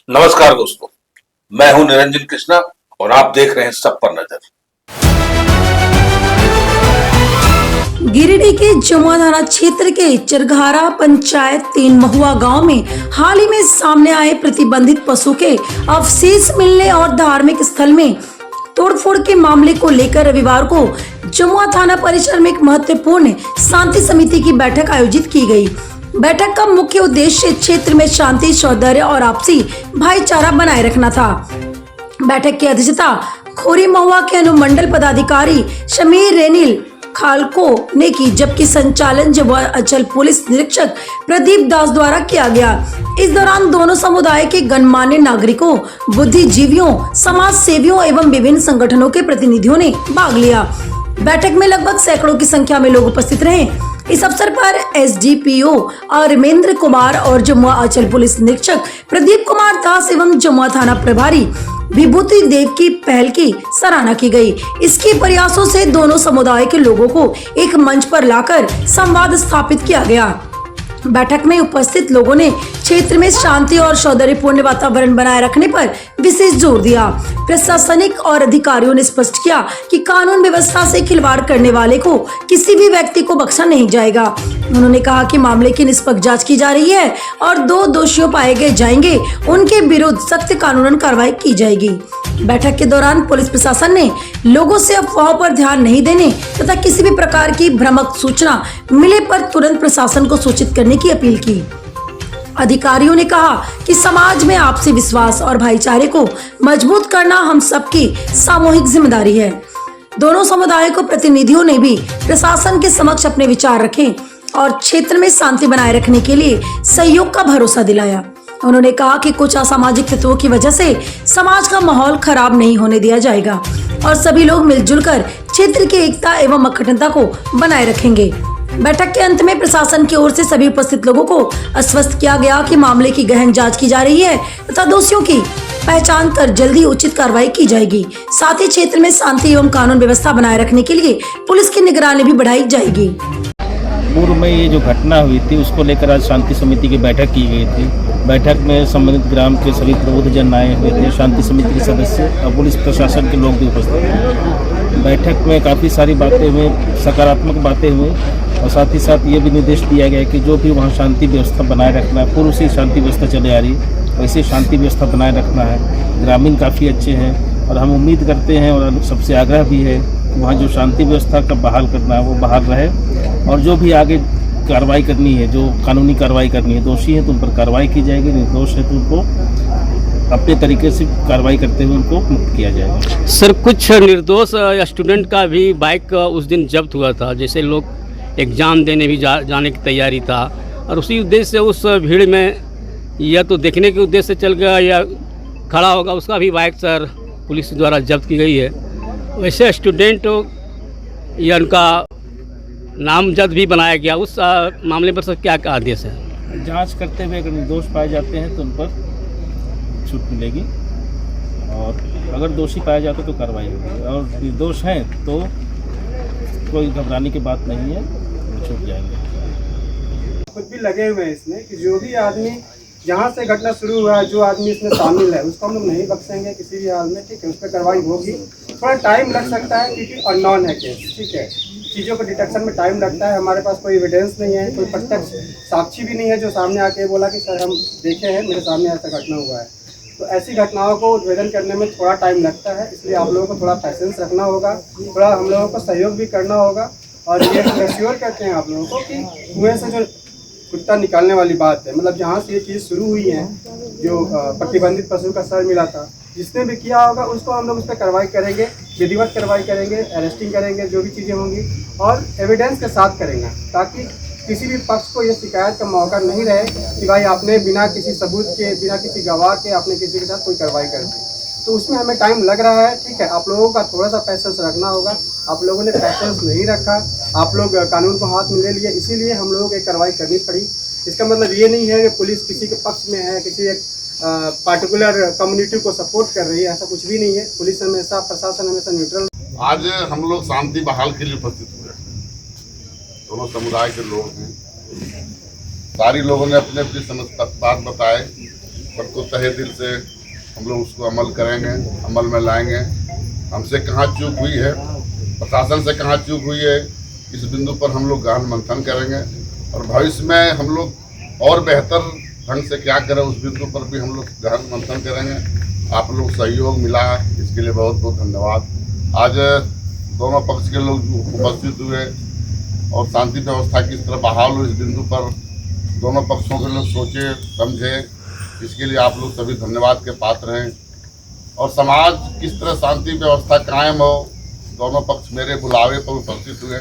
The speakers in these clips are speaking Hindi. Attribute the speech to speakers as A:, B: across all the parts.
A: नमस्कार दोस्तों, मैं हूं निरंजन कृष्णा और आप देख रहे हैं सब पर नजर।
B: गिरिडीह के जमुआ थाना क्षेत्र के चरघारा पंचायत 3 महुआ गांव में हाल ही में सामने आए प्रतिबंधित पशु के अवशेष मिलने और धार्मिक स्थल में तोड़फोड़ के मामले को लेकर रविवार को जमुआ थाना परिसर में एक महत्वपूर्ण शांति समिति की बैठक आयोजित की गई। बैठक का मुख्य उद्देश्य क्षेत्र में शांति, सौहार्द और आपसी भाईचारा बनाए रखना था। बैठक की अध्यक्षता खोरी महुआ के अनुमंडल पदाधिकारी शमीर रेनिल खालको ने की, जबकि संचालन जमुआ अंचल पुलिस निरीक्षक प्रदीप दास द्वारा किया गया। इस दौरान दोनों समुदाय के गणमान्य नागरिकों, बुद्धिजीवियों, समाज सेवियों एवं विभिन्न संगठनों के प्रतिनिधियों ने भाग लिया। बैठक में लगभग सैकड़ों की संख्या में लोग उपस्थित रहे। इस अवसर पर एसडीपीओ अरविंद्र कुमार और जमुआ अंचल पुलिस निरीक्षक प्रदीप कुमार दास एवं जमुआ थाना प्रभारी विभूति देव की पहल की सराहना की गई। इसके प्रयासों से दोनों समुदाय के लोगों को एक मंच पर लाकर संवाद स्थापित किया गया। बैठक में उपस्थित लोगों ने क्षेत्र में शांति और सौहार्दपूर्ण वातावरण बनाए रखने पर विशेष जोर दिया। प्रशासनिक और अधिकारियों ने स्पष्ट किया कि कानून व्यवस्था से खिलवाड़ करने वाले को किसी भी व्यक्ति को बख्शा नहीं जाएगा। उन्होंने कहा कि मामले की निष्पक्ष जांच की जा रही है और 2 दोषियों पाए गए जाएंगे, उनके विरुद्ध सख्त कानूनन कार्रवाई की जाएगी। बैठक के दौरान पुलिस प्रशासन ने लोगों से अफवाहों पर ध्यान नहीं देने तथा किसी भी प्रकार की भ्रामक सूचना मिले पर तुरंत प्रशासन को सूचित करने की अपील की। अधिकारियों ने कहा कि समाज में आपसी विश्वास और भाईचारे को मजबूत करना हम सबकी सामूहिक जिम्मेदारी है। दोनों समुदाय को प्रतिनिधियों ने भी प्रशासन के समक्ष अपने विचार रखे और क्षेत्र में शांति बनाए रखने के लिए सहयोग का भरोसा दिलाया। उन्होंने कहा कि कुछ असामाजिक तत्वों की वजह से समाज का माहौल खराब नहीं होने दिया जाएगा और सभी लोग मिलजुल कर क्षेत्र की एकता एवं अखंडता को बनाए रखेंगे। बैठक के अंत में प्रशासन की ओर से सभी उपस्थित लोगों को आश्वस्त किया गया कि मामले की गहन जांच की जा रही है तथा दोषियों की पहचान कर जल्दी उचित कार्रवाई की जाएगी। साथ ही क्षेत्र में शांति एवं कानून व्यवस्था बनाए रखने के लिए पुलिस की निगरानी भी बढ़ाई जाएगी।
C: पूर्व में ये जो घटना हुई थी उसको लेकर आज शांति समिति की बैठक की गई थी। बैठक में संबंधित ग्राम के सभी प्रबुद्धजन आए हुए थे, शांति समिति के सदस्य और पुलिस प्रशासन के लोग भी उपस्थित थे। बैठक में काफ़ी सारी बातें हुई, सकारात्मक बातें हुई और साथ ही साथ ये भी निर्देश दिया गया कि जो भी वहाँ शांति व्यवस्था बनाए रखना है, पूर्व से शांति व्यवस्था चले आ रही है वैसे शांति व्यवस्था बनाए रखना है। ग्रामीण काफ़ी अच्छे हैं और हम उम्मीद करते हैं और सबसे आग्रह भी है कि वहाँ जो शांति व्यवस्था का बहाल करना है वो बहाल रहे और जो भी आगे कार्रवाई करनी है, जो कानूनी कार्रवाई करनी है, दोषी है तो उन पर कार्रवाई की जाएगी, निर्दोष है तो उनको अपने तरीके से कार्रवाई करते हुए उनको मुक्त किया जाएगा।
D: सर, कुछ निर्दोष स्टूडेंट का भी बाइक उस दिन जब्त हुआ था, जैसे लोग एग्ज़ाम देने भी जाने की तैयारी था और उसी उद्देश्य से उस भीड़ में या तो देखने के उद्देश्य से चल गया या खड़ा होगा, उसका भी बाइक सर पुलिस द्वारा जब्त की गई है। वैसे स्टूडेंट या उनका नामजद भी बनाया गया, उस मामले पर सर क्या आदेश है?
C: जांच करते हुए अगर निर्दोष पाए जाते हैं तो उन पर छूट मिलेगी और अगर दोषी पाया जाता तो कार्रवाई होगी और निर्दोष हैं तो कोई घबराने की बात नहीं है, वो छूट जाएंगे।
E: खुद भी लगे हुए हैं इसमें कि जो भी आदमी जहाँ से घटना शुरू हुआ है, जो आदमी इसमें शामिल है उसको हम लोग नहीं बख्शेंगे किसी भी हाल में, ठीक है। उस पर कार्रवाई होगी, थोड़ा टाइम लग सकता है क्योंकि अननोन है केस, ठीक है। चीज़ों को डिटेक्शन में टाइम लगता है। हमारे पास कोई एविडेंस नहीं है, कोई प्रत्यक्ष साक्षी भी नहीं है जो सामने आके बोला कि सर हम देखे हैं, मेरे सामने ऐसा घटना हुआ है। तो ऐसी घटनाओं को उद्भेदन करने में थोड़ा टाइम लगता है, इसलिए आप लोगों को थोड़ा पेशेंस रखना होगा, थोड़ा हम लोगों को सहयोग भी करना होगा और ये एश्योर करते हैं आप लोगों को कि कुएँ से जो कुत्ता निकालने वाली बात है, मतलब जहाँ से ये चीज़ शुरू हुई है, जो प्रतिबंधित पशु का सर मिला था, जिसने भी किया होगा उसको हम लोग उस पर कार्रवाई करेंगे, विधिवत कार्रवाई करेंगे, अरेस्टिंग करेंगे, जो भी चीज़ें होंगी और एविडेंस के साथ करेंगे ताकि किसी भी पक्ष को ये शिकायत का मौका नहीं रहे कि भाई आपने बिना किसी सबूत के, बिना किसी गवाह के आपने किसी के साथ कोई कार्रवाई कर दी। तो उसमें हमें टाइम लग रहा है, ठीक है। आप लोगों का थोड़ा सा पैसेंस रखना होगा। आप लोगों ने पैसेंस नहीं रखा, आप लोग कानून को हाथ में ले लिए, इसीलिए हम लोगों को एक कार्रवाई करनी पड़ी। इसका मतलब ये नहीं है कि पुलिस किसी के पक्ष में है, किसी एक पार्टिकुलर कम्युनिटी को सपोर्ट कर रही है, ऐसा कुछ भी नहीं है। पुलिस हमेशा, प्रशासन हमेशा न्यूट्रल।
F: आज हम लोग शांति बहाल के लिए उपस्थित हुए, दोनों समुदाय के लोग हैं। सारी लोगों ने अपने अपनी बात बताए सबको तहे दिल से हम लोग उसको अमल करेंगे, अमल में लाएंगे। हमसे कहाँ चूक हुई है, प्रशासन से कहाँ चूक हुई है, इस बिंदु पर हम लोग गहन मंथन करेंगे और भविष्य में हम लोग और बेहतर ढंग से क्या करें उस बिंदु पर भी हम लोग गहन मंथन करेंगे। आप लोग सहयोग मिला इसके लिए बहुत बहुत धन्यवाद। आज दोनों पक्ष के लोग उपस्थित हुए और शांति व्यवस्था किस तरह बहाल हो इस बिंदु पर दोनों पक्षों के लोग सोचे समझे, इसके लिए आप लोग सभी धन्यवाद के पात्र हैं। और समाज किस तरह शांति व्यवस्था कायम हो, दोनों पक्ष मेरे बुलावे पर उपस्थित हुए,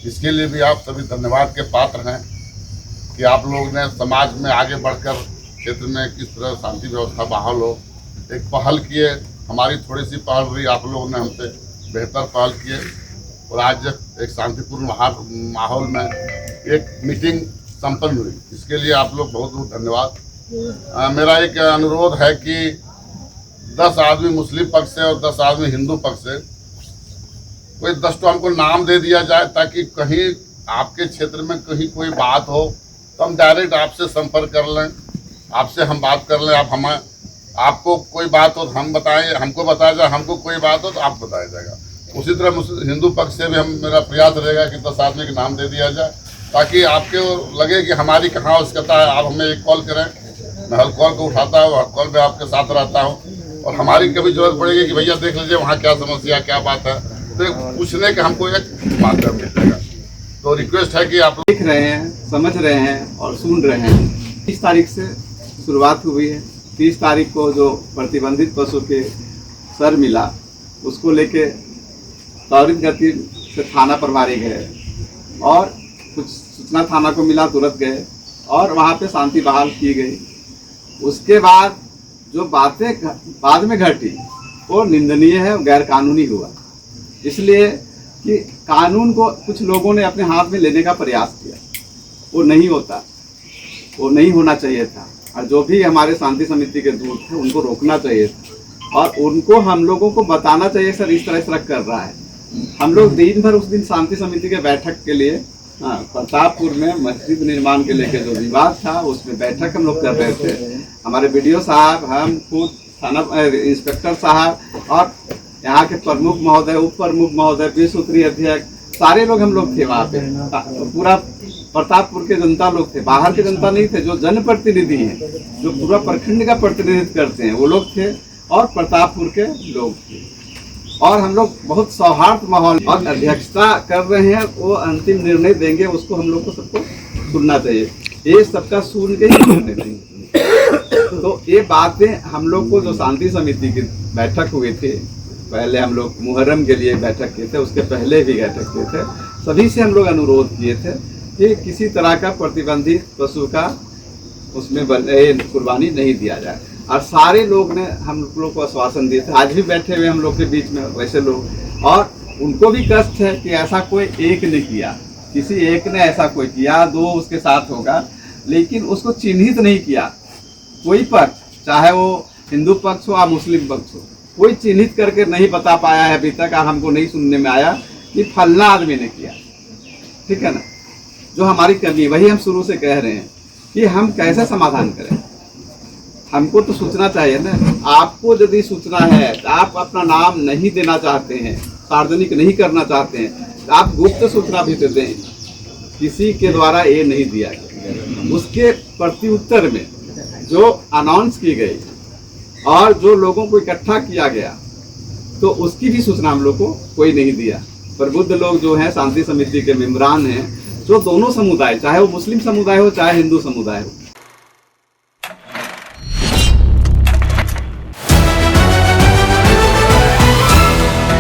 F: इसके लिए भी आप सभी धन्यवाद के पात्र हैं कि आप लोग ने समाज में आगे बढ़कर क्षेत्र में किस तरह शांति व्यवस्था बहाल हो एक पहल किए। हमारी थोड़ी सी पहल रही, आप लोगों ने हमसे बेहतर पहल किए और आज एक शांतिपूर्ण माहौल में एक मीटिंग संपन्न हुई, इसके लिए आप लोग बहुत बहुत धन्यवाद। मेरा एक अनुरोध है कि 10 आदमी मुस्लिम पक्ष से और 10 आदमी हिंदू पक्ष से कोई 10 तो हमको नाम दे दिया जाए, ताकि कहीं आपके क्षेत्र में कहीं कोई बात हो तो हम डायरेक्ट आपसे संपर्क कर लें, आपसे हम बात कर लें। आप हमें आपको कोई बात हो तो हम बताएं, हमको बताया जाए, हमको कोई बात हो तो आप बताया जाएगा। उसी तरह हिंदू पक्ष से भी मेरा प्रयास रहेगा कि 10 आदमी के नाम दे दिया जाए, ताकि आपको लगे कि हमारी कहाँ आवश्यकता है। आप हमें एक कॉल करें, मैं हर कॉल को उठाता हूँ, हर कॉल पे आपके साथ रहता हूँ और हमारी कभी जरूरत पड़ेगी कि भैया देख लीजिए वहाँ क्या समस्या क्या बात है, तो पूछने का हमको एक माध्यम मिल जाएगा। तो रिक्वेस्ट है कि आप
G: देख रहे हैं, समझ रहे हैं और सुन रहे हैं। 30 तारीख से शुरुआत हुई है। 30 तारीख को जो प्रतिबंधित पशु के सर मिला उसको लेके त्वरित गति से थाना प्रभारी गए और कुछ सूचना थाना को मिला, तुरंत गए और वहाँ पे शांति बहाल की गई। उसके बाद जो बातें बाद में घटी वो निंदनीय है, गैर कानूनी हुआ, इसलिए कि कानून को कुछ लोगों ने अपने हाथ में लेने का प्रयास किया। वो नहीं होता, वो नहीं होना चाहिए था और जो भी हमारे शांति समिति के दूत थे उनको रोकना चाहिए था और उनको हम लोगों को बताना चाहिए सर इस तरह कर रहा है। हम लोग दिन भर उस दिन शांति समिति के बैठक के लिए प्रतापपुर में मस्जिद निर्माण के लेकर जो विवाद था उसमें बैठक हम लोग कर रहे थे। हमारे BDO साहब, हम खुद थाना इंस्पेक्टर साहब और यहाँ के प्रमुख महोदय, उप प्रमुख महोदय, विश्व अध्यक्ष, सारे लोग हम लोग थे वहाँ पे। पूरा प्रतापपुर के जनता लोग थे, बाहर के जनता नहीं थे। जो जनप्रतिनिधि हैं, जो पूरा प्रखंड का प्रतिनिधित्व करते हैं वो लोग थे और प्रतापपुर के लोग थे और हम लोग बहुत सौहार्द माहौल और अध्यक्षता कर रहे हैं। वो अंतिम निर्णय देंगे, उसको हम लोग को सबको सुनना चाहिए। ये सबका सुन के ही निर्णय देंगे। तो ये बातें हम लोग को जो शांति समिति की बैठक हुई थी, पहले हम लोग मुहर्रम के लिए बैठक किए थे, उसके पहले भी बैठक किए थे, सभी से हम लोग अनुरोध किए थे कि किसी तरह का प्रतिबंधित पशु का उसमें कुर्बानी नहीं दिया जाए और सारे लोग ने हम लोग को आश्वासन दिए थे। आज भी बैठे हुए हम लोग के बीच में वैसे लोग, और उनको भी कष्ट है कि ऐसा कोई एक ने किया, किसी एक ने ऐसा कोई किया, 2 उसके साथ होगा, लेकिन उसको चिन्हित नहीं किया कोई पक्ष, चाहे वो हिंदू पक्ष हो या मुस्लिम पक्ष हो, कोई चिन्हित करके नहीं बता पाया है अभी तक। हमको नहीं सुनने में आया कि फलना आदमी ने किया, ठीक है ना। जो हमारी कमी, वही हम शुरू से कह रहे हैं कि हम कैसे समाधान करें। हमको तो सूचना चाहिए ना। आपको यदि सूचना है, आप अपना नाम नहीं देना चाहते हैं, सार्वजनिक नहीं करना चाहते हैं, तो आप गुप्त सूचना भी दे दें। किसी के द्वारा ये नहीं दिया गया, उसके प्रत्युत्तर में जो अनाउंस की गई और जो लोगों को इकट्ठा किया गया, तो उसकी भी सूचना हम लोग को कोई नहीं दिया। प्रबुद्ध लोग जो हैं, शांति समिति के मेम्बरान हैं, जो दोनों समुदाय, चाहे वो मुस्लिम समुदाय हो चाहे हिंदू समुदाय हो,